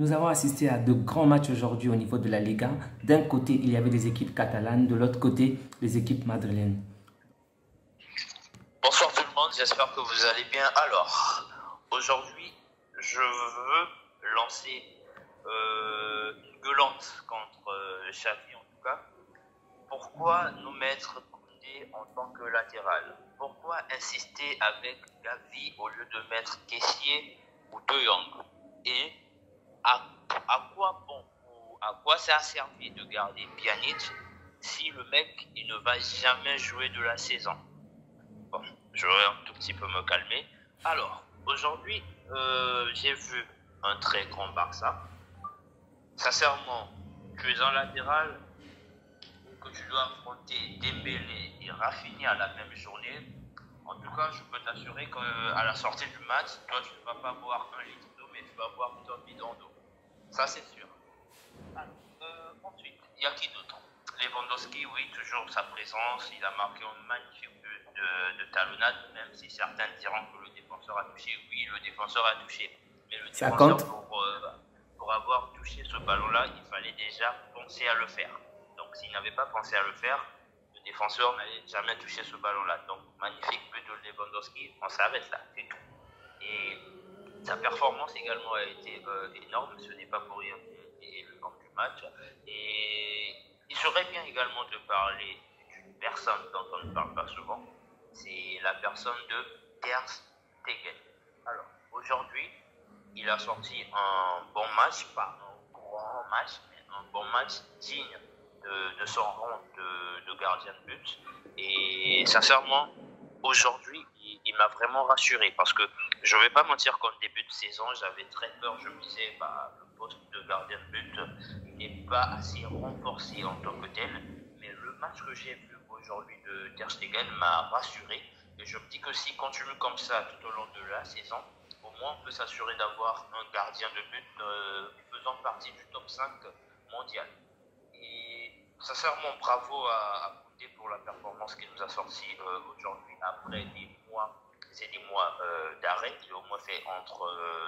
Nous avons assisté à de grands matchs aujourd'hui au niveau de la Liga. D'un côté, il y avait les équipes catalanes, de l'autre côté, les équipes madrilènes. Bonsoir tout le monde, j'espère que vous allez bien. Alors, aujourd'hui, je veux lancer une gueulante contre Xavi en tout cas. Pourquoi nous mettre Koundé en tant que latéral? Pourquoi insister avec Gavi au lieu de mettre Kessié ou De Jong? Et à quoi bon, à quoi ça a servi de garder Pjanic si le mec il ne va jamais jouer de la saison? Bon, je vais un tout petit peu me calmer. Alors, aujourd'hui, j'ai vu un très grand Barça. Sincèrement, tu es un latéral que tu dois affronter Dembélé et Rafinha la même journée. En tout cas, je peux t'assurer qu'à la sortie du match, toi, tu ne vas pas boire un litre d'eau, mais tu vas boire ton bidon d'eau. Ça, c'est sûr. Ensuite, il y a qui d'autre? Lewandowski, oui, toujours sa présence. Il a marqué un magnifique but de talonnade, même si certains diront que le défenseur a touché. Oui, le défenseur a touché. Mais le Ça défenseur, compte. pour avoir touché ce ballon-là, il fallait déjà penser à le faire. Donc, s'il n'avait pas pensé à le faire, le défenseur n'allait jamais toucher ce ballon-là. Donc, magnifique but de Lewandowski, on s'arrête là, c'est tout. Et sa performance également a été énorme, ce n'est pas pour rien qu'il est le homme du match. Et il serait bien également de parler d'une personne dont on ne parle pas souvent, c'est la personne de Ter Stegen. Alors, aujourd'hui, il a sorti un bon match, pas un grand match, mais un bon match digne de son rang de gardien de but. Et sincèrement, aujourd'hui, il m'a vraiment rassuré parce que je ne vais pas mentir qu'en début de saison, j'avais très peur. Je me disais, le poste de gardien de but n'est pas assez renforcé en tant que tel. Mais le match que j'ai vu aujourd'hui de Ter Stegen m'a rassuré. Et je me dis que s'il continue comme ça tout au long de la saison, au moins on peut s'assurer d'avoir un gardien de but faisant partie du top 5 mondial. Et sincèrement, bravo à Koundé pour la performance qu'il nous a sorti aujourd'hui après des mois d'arrêt. Il a au moins fait entre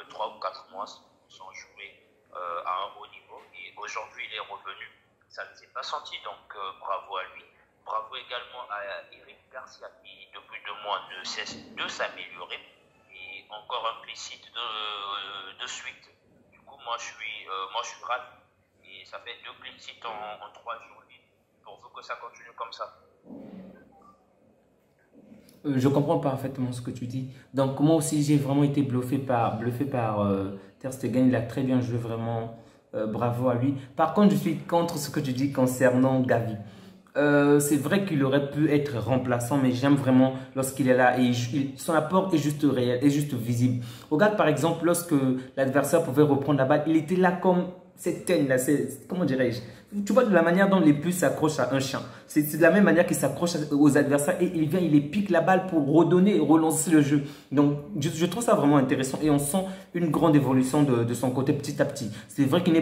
3 ou 4 mois sans jouer à un haut niveau. Et aujourd'hui, il est revenu. Ça ne s'est pas senti, donc bravo à lui. Bravo également à Eric Garcia qui, depuis 2 mois, ne cesse de s'améliorer. Et encore un clean de suite. Du coup, moi, je suis ravi. Et ça fait 2 clean sheets en 3 journées. Pourvu que ça continue comme ça. Je comprends parfaitement ce que tu dis. Donc moi aussi j'ai vraiment été bluffé par Ter Stegen. Il a très bien joué, vraiment bravo à lui. Par contre, je suis contre ce que tu dis concernant Gavi. C'est vrai qu'il aurait pu être remplaçant, mais j'aime vraiment lorsqu'il est là et son apport est juste réel, est juste visible. Regarde par exemple lorsque l'adversaire pouvait reprendre la balle, il était là comme cette teigne là, comment dirais-je? Tu vois de la manière dont les puces s'accrochent à un chien. C'est de la même manière qu'il s'accroche aux adversaires et il vient, il les pique la balle pour redonner et relancer le jeu. Donc je trouve ça vraiment intéressant et on sent une grande évolution de son côté petit à petit. C'est vrai qu'il n'a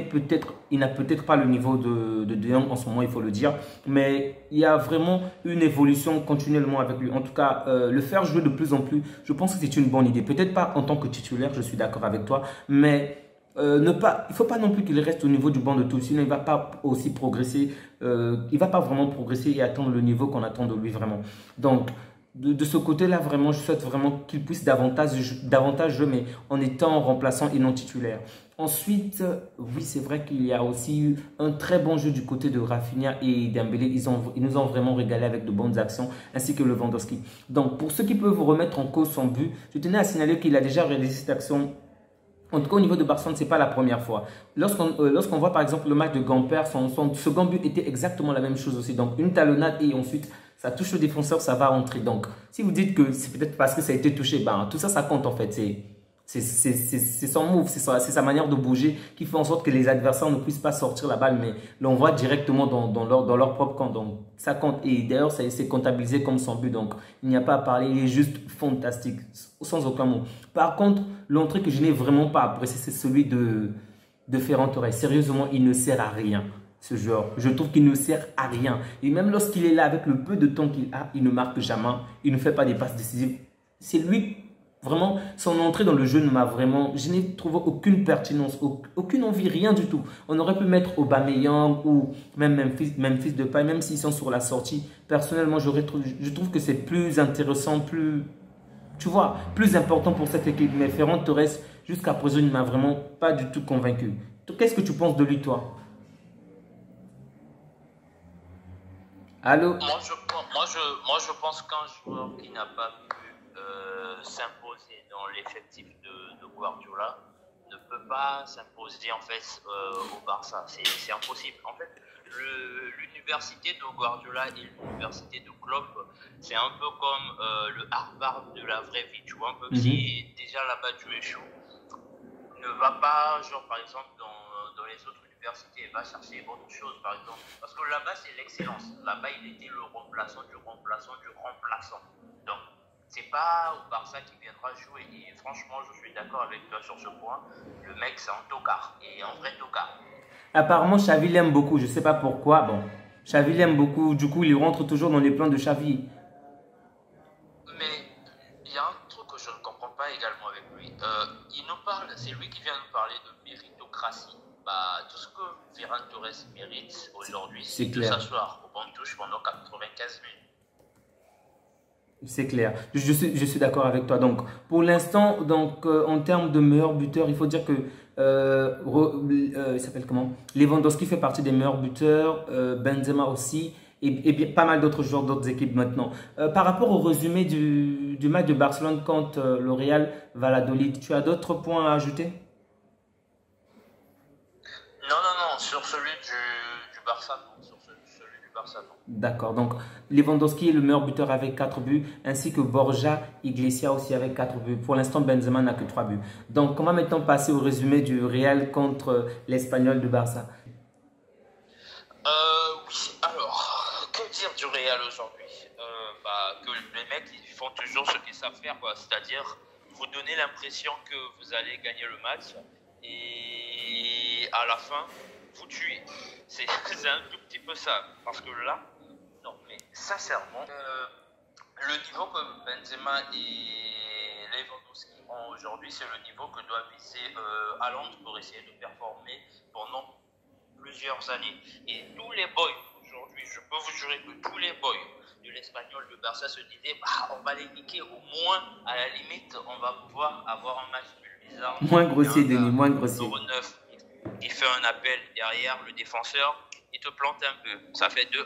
peut-être pas le niveau de Jong en ce moment, il faut le dire, mais il y a vraiment une évolution continuellement avec lui. En tout cas, le faire jouer de plus en plus, je pense que c'est une bonne idée. Peut-être pas en tant que titulaire, je suis d'accord avec toi, mais il ne faut pas non plus qu'il reste au niveau du banc de touche, sinon il ne va pas aussi progresser, il ne va pas vraiment progresser et atteindre le niveau qu'on attend de lui vraiment. Donc, de ce côté-là, vraiment, je souhaite vraiment qu'il puisse davantage jouer, mais en étant remplaçant et non titulaire. Ensuite, oui, c'est vrai qu'il y a aussi eu un très bon jeu du côté de Rafinha et Dembélé. Ils nous ont vraiment régalé avec de bonnes actions, ainsi que Lewandowski. Donc, pour ceux qui peuvent remettre en cause son but, je tenais à signaler qu'il a déjà réalisé cette action. En tout cas, au niveau de Barcelone, ce n'est pas la première fois. Lorsqu'on voit par exemple le match de Gamper, son second but était exactement la même chose aussi. Donc, une talonnade et ensuite, ça touche le défenseur, ça va entrer. Donc, si vous dites que c'est peut-être parce que ça a été touché, tout ça, ça compte en fait. C'est son move, c'est sa manière de bouger qui fait en sorte que les adversaires ne puissent pas sortir la balle, mais l'envoient directement dans leur propre camp. Donc, ça compte. Et d'ailleurs, c'est comptabilisé comme son but. Donc, il n'y a pas à parler. Il est juste fantastique, sans aucun mot. Par contre, l'entrée que je n'ai vraiment pas apprécié, c'est celui de Ferran Torres. Sérieusement, il ne sert à rien, ce joueur. Je trouve qu'il ne sert à rien. Et même lorsqu'il est là, avec le peu de temps qu'il a, il ne marque jamais. Il ne fait pas des passes décisives. C'est lui Vraiment, son entrée dans le jeu ne m'a vraiment... Je n'ai trouvé aucune pertinence, aucune envie, rien du tout. On aurait pu mettre Aubameyang ou même Memphis Depay, même s'ils sont sur la sortie. Personnellement, je trouve que c'est plus intéressant, plus... Tu vois, plus important pour cette équipe. Mais Ferran Torres, jusqu'à présent, il ne m'a vraiment pas du tout convaincu. Qu'est-ce que tu penses de lui, toi? Allô? Moi, je pense qu'un joueur qui n'a pas pu s'imposer dans l'effectif de Guardiola ne peut pas s'imposer en fait au Barça. C'est impossible. En fait, l'université de Guardiola et l'université de Klopp, c'est un peu comme le Harvard de la vraie vie. Tu vois, un peu si déjà là-bas tu échoues, ne va pas, genre par exemple, dans les autres universités, va chercher autre chose, par exemple. Parce que là-bas, c'est l'excellence. Là-bas, il était le remplaçant du remplaçant du remplaçant. Donc, c'est pas au Barça qui viendra jouer. Et franchement, je suis d'accord avec toi sur ce point. Le mec, c'est un tocard. Et un vrai tocard. Apparemment, Xavi l'aime beaucoup. Je ne sais pas pourquoi. Bon, Xavi l'aime beaucoup. Du coup, il rentre toujours dans les plans de Xavi. Mais il y a un truc que je ne comprends pas également avec lui. Il nous parle, c'est lui qui vient nous parler de méritocratie. Bah, tout ce que Ferran Torres mérite aujourd'hui, c'est de s'asseoir au banc de touche pendant 95 minutes. C'est clair. Je suis d'accord avec toi. Donc, pour l'instant, en termes de meilleurs buteurs, il faut dire que il s'appelle comment? Lewandowski fait partie des meilleurs buteurs, Benzema aussi, et bien, pas mal d'autres joueurs d'autres équipes maintenant. Par rapport au résumé du match de Barcelone contre le Real Valladolid, tu as d'autres points à ajouter? Non, sur celui du Barça, non. Sur celui du Barça, non. D'accord, donc Lewandowski est le meilleur buteur avec 4 buts, ainsi que Borja Iglesias aussi avec 4 buts. Pour l'instant, Benzema n'a que 3 buts. Donc, on va maintenant passer au résumé du Real contre l'Espagnol de Barça. Oui, alors, que dire du Real aujourd'hui? Que les mecs, ils font toujours ce qu'ils savent faire, quoi. C'est-à-dire, vous donnez l'impression que vous allez gagner le match et à la fin, vous tuez. C'est un tout petit peu ça. Parce que là, non, mais sincèrement, le niveau que Benzema et Lewandowski ont aujourd'hui, c'est le niveau que doit viser Haaland pour essayer de performer pendant plusieurs années. Et tous les boys aujourd'hui, je peux vous jurer que tous les boys de l'Espagnol de Barça se disaient on va les niquer, au moins à la limite on va pouvoir avoir un match plus bizarre. Moins grossier, Denis, moins grossier. Numéro 9, il fait un appel derrière le défenseur, il te plante un peu, ça fait 2-1.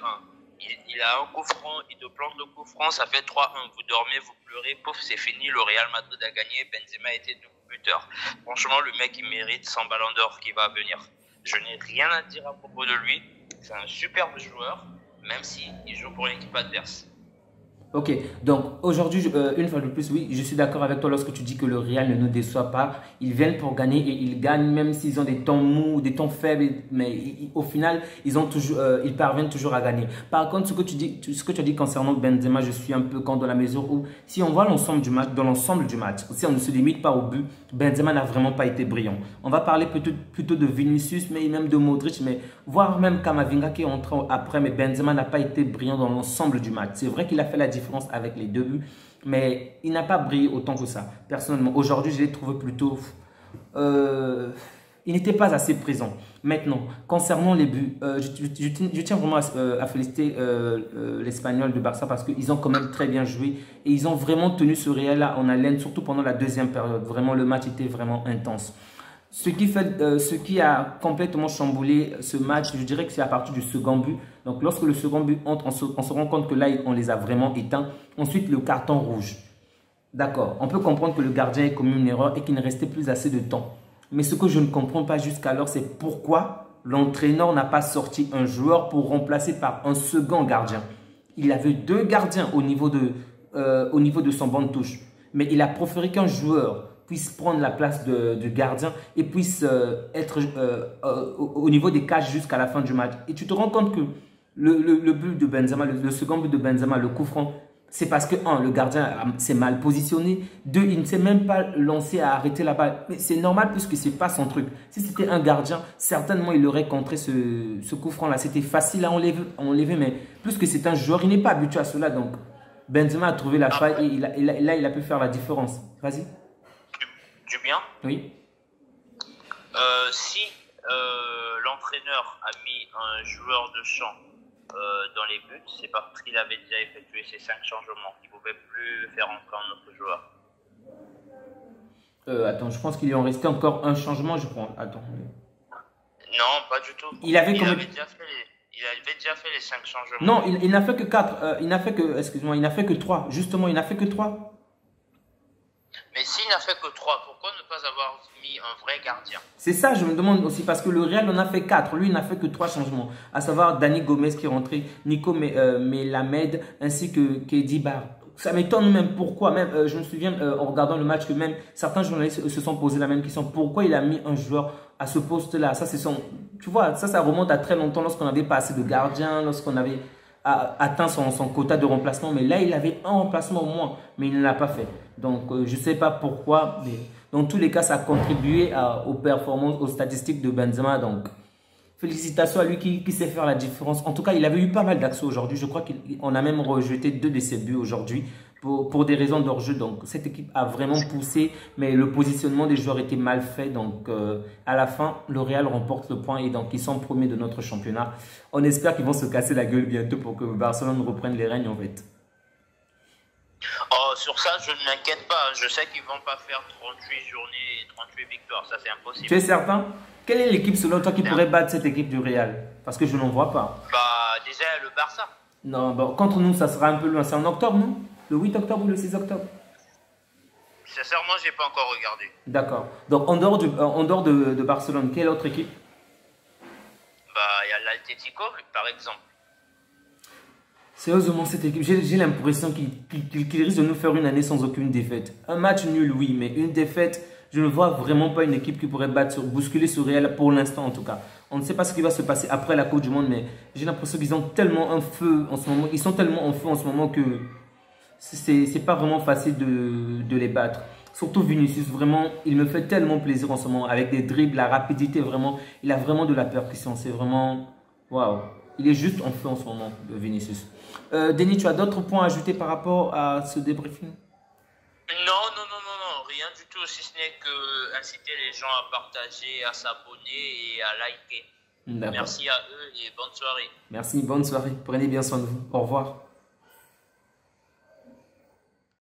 Il a un coup franc, il te plante le coup franc, ça fait 3-1. Vous dormez, vous pleurez, pouf, c'est fini, le Real Madrid a gagné, Benzema était double buteur. Franchement, le mec, il mérite son ballon d'or qui va venir. Je n'ai rien à dire à propos de lui. C'est un superbe joueur, même s'il joue pour l'équipe adverse. Ok, donc aujourd'hui, une fois de plus, oui, je suis d'accord avec toi lorsque tu dis que le Real ne nous déçoit pas. Ils viennent pour gagner et ils gagnent même s'ils ont des temps mous, des temps faibles, mais au final, ils parviennent toujours à gagner. Par contre, ce que tu as dit concernant Benzema, je suis un peu contre dans la mesure où si on voit l'ensemble du match, dans l'ensemble du match, si on ne se limite pas au but, Benzema n'a vraiment pas été brillant. On va parler plutôt de Vinicius, mais même de Modric, mais voire même Camavinga qui est entré après, mais Benzema n'a pas été brillant dans l'ensemble du match. C'est vrai qu'il a fait la différence avec les 2 buts, mais il n'a pas brillé autant que ça. Personnellement, aujourd'hui, je l'ai trouvé plutôt... il n'était pas assez présent. Maintenant, concernant les buts, je tiens vraiment à féliciter l'Espagnol de Barça parce qu'ils ont quand même très bien joué et ils ont vraiment tenu ce Real-là en haleine, surtout pendant la deuxième période. Vraiment, le match était vraiment intense. Ce qui a complètement chamboulé ce match, je dirais que c'est à partir du second but. Donc, lorsque le second but entre, on se rend compte que là, on les a vraiment éteints. Ensuite, le carton rouge. D'accord, on peut comprendre que le gardien ait commis une erreur et qu'il ne restait plus assez de temps. Mais ce que je ne comprends pas jusqu'alors, c'est pourquoi l'entraîneur n'a pas sorti un joueur pour remplacer par un second gardien. Il avait 2 gardiens au niveau de son banc de touche. Mais il a préféré qu'un joueur puisse prendre la place du gardien et puisse être au niveau des cages jusqu'à la fin du match. Et tu te rends compte que le but de Benzema, le second but de Benzema, le coup franc, c'est parce que, 1, le gardien s'est mal positionné. 2, il ne s'est même pas lancé à arrêter la balle. Mais c'est normal puisque ce n'est pas son truc. Si c'était un gardien, certainement il aurait contré ce coup franc-là. C'était facile à enlever, mais puisque c'est un joueur, il n'est pas habitué à cela. Donc, Benzema a trouvé la faille et là, il a pu faire la différence. Vas-y. Du bien. Oui. Si l'entraîneur a mis un joueur de champ dans les buts, c'est parce qu'il avait déjà effectué ses 5 changements. Il ne pouvait plus faire entrer un autre joueur. Attends, je pense qu'il lui en restait encore un changement, je crois. Attends. Non, pas du tout. Il avait déjà fait les 5 changements. Non, il n'a fait que 4. Il n'a fait que, excuse-moi, il n'a fait que 3. Justement, il n'a fait que 3. Mais s'il n'a fait que 3, pourquoi ne pas avoir mis un vrai gardien? C'est ça, je me demande aussi, parce que le Real en a fait 4. Lui, il n'a fait que 3 changements. À savoir Dani Gomez qui est rentré, Nico Melamed, ainsi que Kedi Bar. Ça m'étonne même pourquoi. Même, je me souviens en regardant le match que même certains journalistes se sont posé la même question. Pourquoi il a mis un joueur à ce poste-là? Ça, c'est son. Tu vois, ça remonte à très longtemps lorsqu'on n'avait pas assez de gardiens, lorsqu'on avait atteint son quota de remplacement. Mais là, il avait un remplacement au moins, mais il ne l'a pas fait. Donc, je ne sais pas pourquoi. Mais dans tous les cas, ça a contribué aux performances, aux statistiques de Benzema. Donc, félicitations à lui qui sait faire la différence. En tout cas, il avait eu pas mal d'accès aujourd'hui. Je crois qu'on a même rejeté 2 de ses buts aujourd'hui pour des raisons d'hors-jeu. Donc, cette équipe a vraiment poussé, mais le positionnement des joueurs était mal fait. Donc, à la fin, le Real remporte le point et donc ils sont premiers de notre championnat. On espère qu'ils vont se casser la gueule bientôt pour que Barcelone reprenne les règnes en fait. Oh, sur ça, je ne m'inquiète pas. Je sais qu'ils ne vont pas faire 38 journées et 38 victoires. Ça, c'est impossible. Tu es certain? Quelle est l'équipe selon toi qui pourrait battre cette équipe du Real? Parce que je n'en vois pas. Bah, déjà, le Barça. Non, bah, contre nous, ça sera un peu loin. C'est en octobre, non? Le 8 octobre ou le 6 octobre? Sincèrement, je n'ai pas encore regardé. D'accord. Donc, en dehors de Barcelone, quelle autre équipe? Bah, il y a l'Atlético, par exemple. Sérieusement, cette équipe, j'ai l'impression qu'il risque de nous faire une année sans aucune défaite. Un match nul, oui, mais une défaite, je ne vois vraiment pas une équipe qui pourrait bousculer ce Real pour l'instant en tout cas. On ne sait pas ce qui va se passer après la Coupe du Monde, mais j'ai l'impression qu'ils ont tellement un feu en ce moment, ils sont tellement en feu en ce moment que c'est pas vraiment facile de les battre. Surtout Vinicius, vraiment, il me fait tellement plaisir en ce moment avec des dribbles, la rapidité, vraiment, il a vraiment de la percussion, c'est vraiment, waouh. Il est juste en feu en ce moment, Vinicius. Denis, tu as d'autres points à ajouter par rapport à ce débriefing? Non, rien du tout, si ce n'est que inciter les gens à partager, à s'abonner et à liker. Merci à eux et bonne soirée. Merci, bonne soirée. Prenez bien soin de vous. Au revoir.